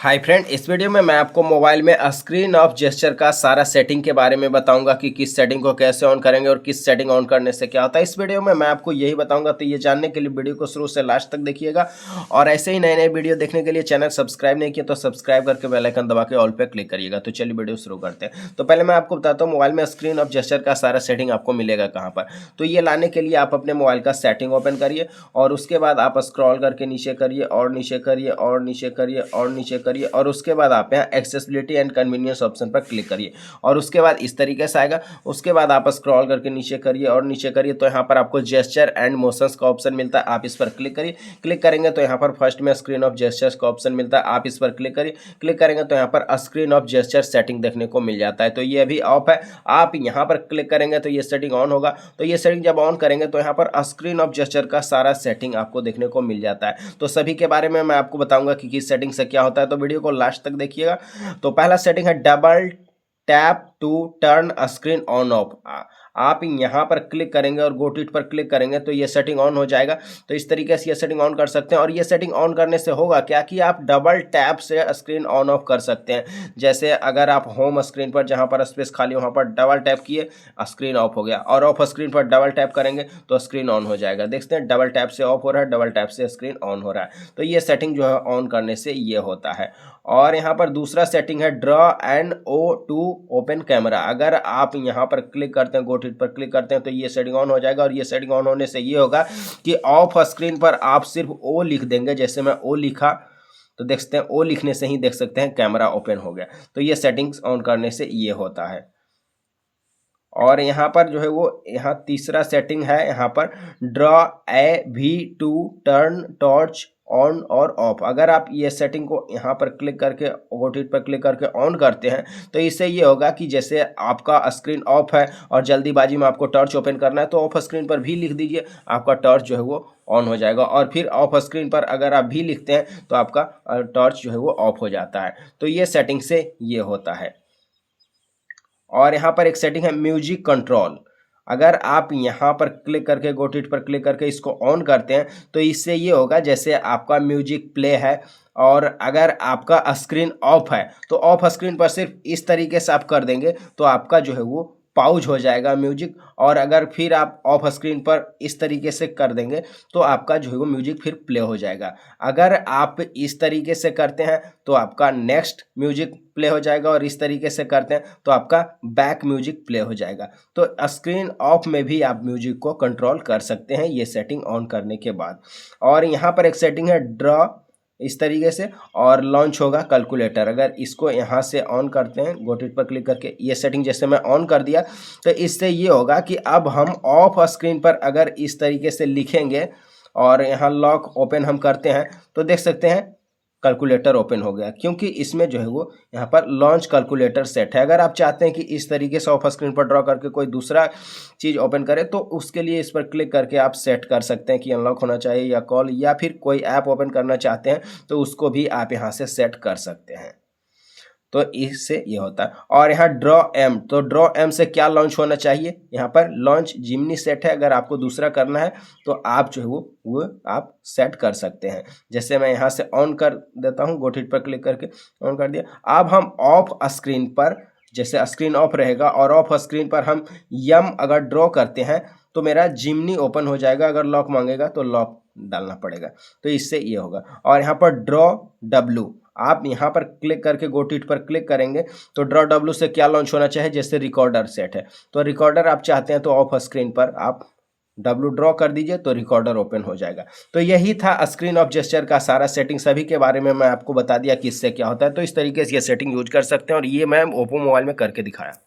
Hi friend, इस video में मैं आपको मोबाइल में स्क्रीन ऑफ जेस्चर का सारा सेटिंग के बारे में बताऊंगा कि किस सेटिंग को कैसे ऑन करेंगे और किस सेटिंग ऑन करने से क्या होता है। इस वीडियो में मैं आपको यही बताऊंगा, तो ये जानने के लिए वीडियो को शुरू से लास्ट तक देखिएगा। और ऐसे ही नए नए वीडियो देखने के लिए चैनल सब्सक्राइब नहीं किया तो सब्सक्राइब करके बेल आइकन दबा के ऑल पे क्लिक करिएगा। तो चलिए वीडियो शुरू करते हैं। तो पहले मैं आपको बताता हूँ मोबाइल में स्क्रीन ऑफ जेस्चर का सारा सेटिंग आपको मिलेगा कहाँ पर। तो ये लाने के लिए आप अपने मोबाइल का सेटिंग ओपन करिए और उसके बाद आप स्क्रॉल करके नीचे करिए और नीचे करिए और नीचे करिए और नीचे करिए और उसके बाद आप यहाँ एक्सेसिबिलिटी एंड कन्वीनियंस ऑप्शन पर क्लिक करिए और उसके बाद इस तरीके से आएगा। उसके बाद आप स्क्रॉल करके नीचे करिए और नीचे करिए तो यहाँ पर आपको जेस्चर एंड मोशंस का ऑप्शन मिलता है, आप इस पर क्लिक करिए। क्लिक करेंगे तो यहाँ पर फर्स्ट में स्क्रीन ऑफ जेस्चर्स का ऑप्शन मिलता है, आप इस पर क्लिक करिए। क्लिक करेंगे तो यहाँ पर स्क्रीन ऑफ जेस्चर सेटिंग देखने को मिल जाता है। तो ये अभी ऑफ है, आप यहाँ पर क्लिक करेंगे तो ये सेटिंग ऑन होगा। तो ये सेटिंग जब ऑन करेंगे तो यहाँ पर स्क्रीन ऑफ जेस्चर का सारा सेटिंग आपको देखने को मिल जाता है। तो सभी के बारे में मैं आपको बताऊंगा कि किस सेटिंग से क्या होता है, तो वीडियो को लास्ट तक देखिएगा। तो पहला सेटिंग है double tap to turn screen on off. आप यहाँ पर क्लिक करेंगे और गो टू इट पर क्लिक करेंगे तो ये सेटिंग ऑन हो जाएगा। तो इस तरीके से ये सेटिंग ऑन कर सकते हैं और ये सेटिंग ऑन करने से होगा क्या कि आप डबल टैप से स्क्रीन ऑन ऑफ कर सकते हैं। जैसे अगर आप होम स्क्रीन पर जहाँ पर स्पेस खाली वहाँ पर डबल टैप किए, स्क्रीन ऑफ हो गया, और ऑफ स्क्रीन पर डबल टैप करेंगे तो स्क्रीन ऑन हो जाएगा। देखते हैं डबल टैप से ऑफ हो रहा है, डबल टैप से स्क्रीन ऑन हो रहा है। तो ये सेटिंग जो है ऑन करने से ये होता है। और यहाँ पर दूसरा सेटिंग है draw and O to open camera. अगर आप यहाँ पर क्लिक करते हैं, गो टू इट पर क्लिक करते हैं तो ये सेटिंग ऑन हो जाएगा। और ये सेटिंग ऑन होने से ये होगा कि ऑफ स्क्रीन पर आप सिर्फ ओ लिख देंगे। जैसे मैं ओ लिखा तो देख सकते हैं, ओ लिखने से ही देख सकते हैं कैमरा ओपन हो गया। तो ये सेटिंग्स ऑन करने से ये होता है। और यहाँ पर जो है वो यहाँ तीसरा सेटिंग है, यहाँ पर draw a V to turn torch on और ऑफ। अगर आप ये सेटिंग को यहाँ पर क्लिक करके ओटिट पर क्लिक करके ऑन करते हैं तो इससे ये होगा कि जैसे आपका स्क्रीन ऑफ है और जल्दीबाजी में आपको टॉर्च ओपन करना है तो ऑफ स्क्रीन पर भी लिख दीजिए, आपका टॉर्च जो है वो ऑन हो जाएगा। और फिर ऑफ स्क्रीन पर अगर आप भी लिखते हैं तो आपका टॉर्च जो है वो ऑफ हो जाता है। तो ये सेटिंग से ये होता है। और यहाँ पर एक सेटिंग है म्यूजिक कंट्रोल। अगर आप यहाँ पर क्लिक करके गो टू इट पर क्लिक करके इसको ऑन करते हैं तो इससे ये होगा जैसे आपका म्यूजिक प्ले है और अगर आपका स्क्रीन ऑफ है तो ऑफ स्क्रीन पर सिर्फ इस तरीके से आप कर देंगे तो आपका जो है वो पाउज हो जाएगा म्यूजिक। और अगर फिर आप ऑफ स्क्रीन पर इस तरीके से कर देंगे तो आपका जो है वो म्यूजिक फिर प्ले हो जाएगा। अगर आप इस तरीके से करते हैं तो आपका नेक्स्ट म्यूजिक प्ले हो जाएगा और इस तरीके से करते हैं तो आपका बैक म्यूजिक प्ले हो जाएगा। तो स्क्रीन ऑफ में भी आप म्यूजिक को कंट्रोल कर सकते हैं ये सेटिंग ऑन करने के बाद। और यहाँ पर एक सेटिंग है ड्रॉ इस तरीके से और लॉन्च होगा कैलकुलेटर। अगर इसको यहाँ से ऑन करते हैं गो टू इट पर क्लिक करके, ये सेटिंग जैसे मैं ऑन कर दिया तो इससे ये होगा कि अब हम ऑफ स्क्रीन पर अगर इस तरीके से लिखेंगे और यहाँ लॉक ओपन हम करते हैं तो देख सकते हैं कैलकुलेटर ओपन हो गया, क्योंकि इसमें जो है वो यहाँ पर लॉन्च कैलकुलेटर सेट है। अगर आप चाहते हैं कि इस तरीके से ऑफ स्क्रीन पर ड्रॉ करके कोई दूसरा चीज़ ओपन करे तो उसके लिए इस पर क्लिक करके आप सेट कर सकते हैं कि अनलॉक होना चाहिए या कॉल, या फिर कोई ऐप ओपन करना चाहते हैं तो उसको भी आप यहाँ से सेट कर सकते हैं। तो इससे ये होता है। और यहाँ ड्रॉ एम, तो ड्रॉ एम से क्या लॉन्च होना चाहिए, यहाँ पर लॉन्च जिमनी सेट है। अगर आपको दूसरा करना है तो आप जो है वो आप सेट कर सकते हैं। जैसे मैं यहाँ से ऑन कर देता हूँ, गो टू इट पर क्लिक करके ऑन कर दिया। अब हम ऑफ स्क्रीन पर, जैसे स्क्रीन ऑफ रहेगा और ऑफ स्क्रीन पर हम यम अगर ड्रॉ करते हैं तो मेरा जिमनी ओपन हो जाएगा। अगर लॉक मांगेगा तो लॉक डालना पड़ेगा, तो इससे ये होगा। और यहाँ पर ड्रॉ डब्लू, आप यहाँ पर क्लिक करके गो टू इट पर क्लिक करेंगे तो ड्रॉ डब्लू से क्या लॉन्च होना चाहिए, जैसे रिकॉर्डर सेट है तो रिकॉर्डर आप चाहते हैं तो ऑफ स्क्रीन पर आप डब्लू ड्रॉ कर दीजिए तो रिकॉर्डर ओपन हो जाएगा। तो यही था स्क्रीन ऑफ जेस्चर का सारा सेटिंग। सभी के बारे में मैं आपको बता दिया कि इससे क्या होता है। तो इस तरीके से ये सेटिंग यूज कर सकते हैं और ये मैं ओप्पो मोबाइल में करके दिखाया।